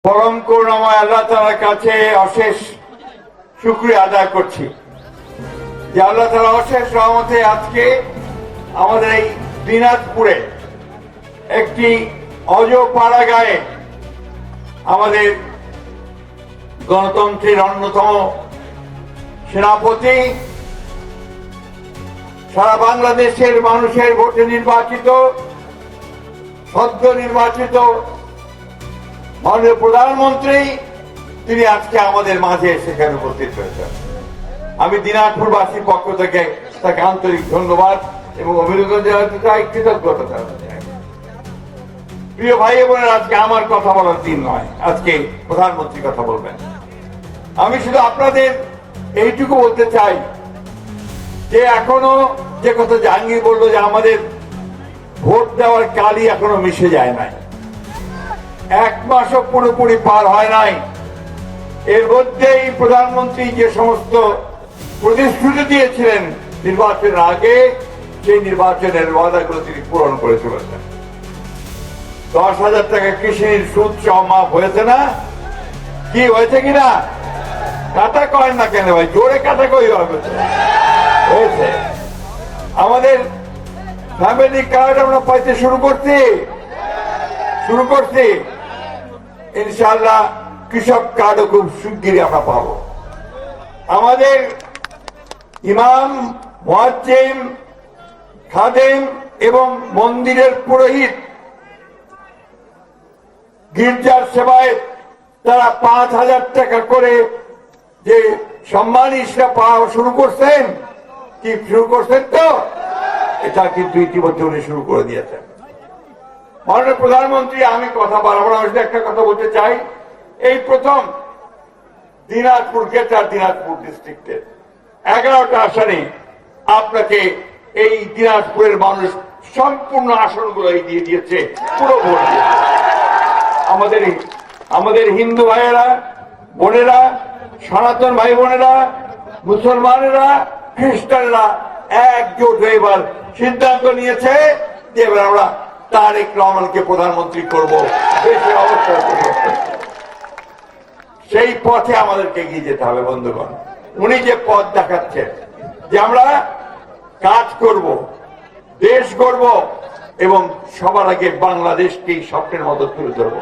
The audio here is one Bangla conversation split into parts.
পরম করুণাময় আল্লাহ তাআলার কাছে অশেষ শুকরিয়া আদায় করছি যে আল্লাহ তাআলা অশেষ রহমতে আজকে আমাদের এই দিনাজপুরে একটি অজপাড়া গায়ে আমাদের গণতন্ত্রের অন্যতম সেনাপতি, সারা বাংলাদেশের মানুষের ভোটে নির্বাচিত, সদ্য নির্বাচিত মাননীয় প্রধানমন্ত্রী তিনি আজকে আমাদের মাঝে সেখানে উপস্থিত হয়েছেন। আমি দিনাজপুরবাসীর পক্ষ থেকে তাকে আন্তরিক ধন্যবাদ এবং অভিনন্দন জানাতে চাই, কৃতজ্ঞতা জানাতে চাই। প্রিয় ভাই বোনেরা, আজকে আমার কথা বলার দিন নয়, আজকে প্রধানমন্ত্রী কথা বলবেন। আমি শুধু আপনাদের এইটুকু বলতে চাই যে এখনো যে কথা জাহাঙ্গীর বললো যে আমাদের ভোট দেওয়ার কালই এখনো মিশে যায় নাই, এক মাসও পুরোপুরি পার হয় নাই। এর মধ্যেই প্রধানমন্ত্রী যে সমস্ত প্রতিশ্রুতি দিয়েছিলেন নির্বাচনের আগে, সেই নির্বাচনের ওয়াদাগুলো তিনি পূরণ করে চলেছেন। 10,000 টাকা কৃষির সুদ সহ মাফ হয়েছে না? কি হয়েছে কিনা? কাটা করেন না কেন ভাই, জোরে কাটা কই হয়েছে। আমাদের ফ্যামিলি কার্ড আমরা পাইতে শুরু করছি। ইনশাআল্লাহ কৃষক কার্ডও খুব শিগগিরই আমরা পাবো। আমাদের ইমাম, মুয়াজ্জিন, খাদেম এবং মন্দিরের পুরোহিত, গির্জার সেবায় তারা 5,000 টাকা করে যে সম্মান হিসেবে পাওয়া শুরু করছেন। কি শুরু করছেন তো? এটা কিন্তু ইতিমধ্যে উনি শুরু করে দিয়েছেন। মাননীয় প্রধানমন্ত্রী, আমি কথা বাড়াবো না, একটা কথা বলতে চাই। এই প্রথম দিনাজপুর গ্রেটার দিনাজপুর ডিস্ট্রিক্টের 11টা আসনে আপনাকে এই দিনাজপুরের মানুষ সম্পূর্ণ আসনগুলো দিয়ে দিয়েছে, পুরো ভোট দিয়েছে। আমাদের হিন্দু ভাইয়েরা, বোনেরা, সনাতন ভাই বোনেরা, মুসলমানেরা, খ্রিস্টানরা একজোট হয়ে এবার সিদ্ধান্ত নিয়েছে যে এবার আমরা তারেক রহমানকে প্রধানমন্ত্রী করব। দেশের অবস্থা সেই পথে আমাদেরকে এগিয়ে যেতে হবে বন্ধুগণ। উনি যে পথ দেখাচ্ছেন যে আমরা কাজ করব, দেশ গড়ব এবং সবার আগে বাংলাদেশকেই স্বপ্নের মতো তুলে ধরব।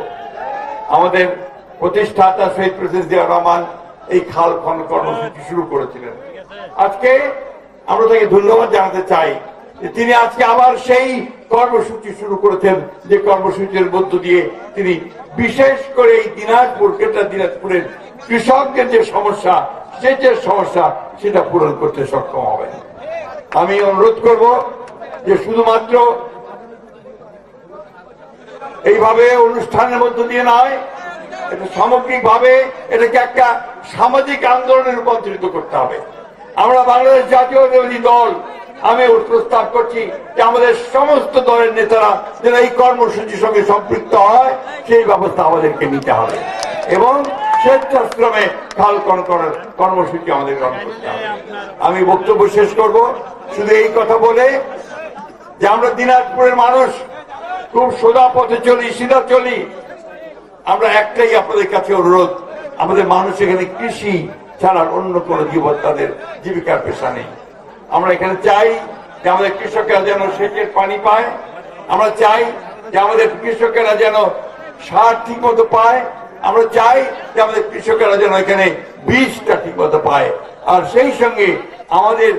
আমাদের প্রতিষ্ঠাতা শহীদ প্রেসিডেন্ট জিয়া রহমান এই খাল খনন কর্মসূচি শুরু করেছিলেন। আজকে আমরা তাকে ধন্যবাদ জানাতে চাই যে তিনি আজকে আবার সেই কর্মসূচি শুরু করেছেন, যে কর্মসূচির মধ্য দিয়ে তিনি বিশেষ করে এই দিনাজপুর গ্রেটার দিনাজপুরের কৃষকদের যে সমস্যা, সেচের সমস্যা, সেটা পূরণ করতে সক্ষম হবে। আমি অনুরোধ করব যে শুধুমাত্র এইভাবে অনুষ্ঠানের মধ্য দিয়ে নয়, এটা সামগ্রিকভাবে এটাকে একটা সামাজিক আন্দোলনে রূপান্তরিত করতে হবে। আমরা বাংলাদেশ জাতীয়তাবাদী দল, আমি প্রস্তাব করছি যে আমাদের সমস্ত দলের নেতারা যারা এই কর্মসূচির সঙ্গে সম্পৃক্ত হয়, সেই ব্যবস্থা আমাদেরকে নিতে হবে এবং স্বেচ্ছাশ্রমে খাল খনন করার কর্মসূচি আমাদের গ্রহণ করতে হবে। আমি বক্তব্য শেষ করব শুধু এই কথা বলে যে আমরা দিনাজপুরের মানুষ খুব সোজা পথে চলি, সিধা চলি। আমরা একটাই আপনাদের কাছে অনুরোধ, আমাদের মানুষ এখানে কৃষি ছাড়া অন্য কোনো তাদের জীবিকার পেশা নেই। আমরা এখানে চাই যে আমাদের কৃষকেরা যেন সেচের পানি পায়, আমরা চাই যে আমাদের কৃষকেরা যেন সার ঠিক মতো পায়, আমরা চাই যে আমাদের কৃষকেরা যেন এখানে বীজটা ঠিক মতো পায়, আর সেই সঙ্গে আমাদের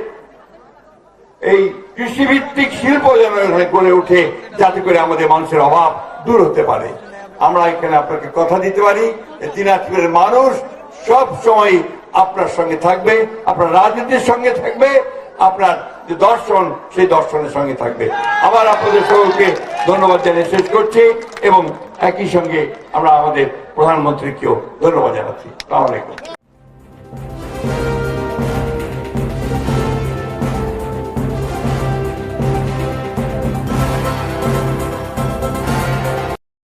এই কৃষিভিত্তিক শিল্প যেন গড়ে ওঠে, যাতে করে আমাদের মানুষের অভাব দূর হতে পারে। আমরা এখানে আপনাকে কথা দিতে পারি যে দিনাজপুরের মানুষ সব সময় আপনার সঙ্গে থাকবে, আপনার রাজনীতির সঙ্গে থাকবে, আপনার যে দর্শন, সেই দর্শনের সঙ্গে থাকবে। আবার আপনাদের সকলকে ধন্যবাদ জানিয়ে শেষ করছি এবং একই সঙ্গে আমরা আমাদের প্রধানমন্ত্রীকেও ধন্যবাদ জানাচ্ছি। আসসালামু আলাইকুম।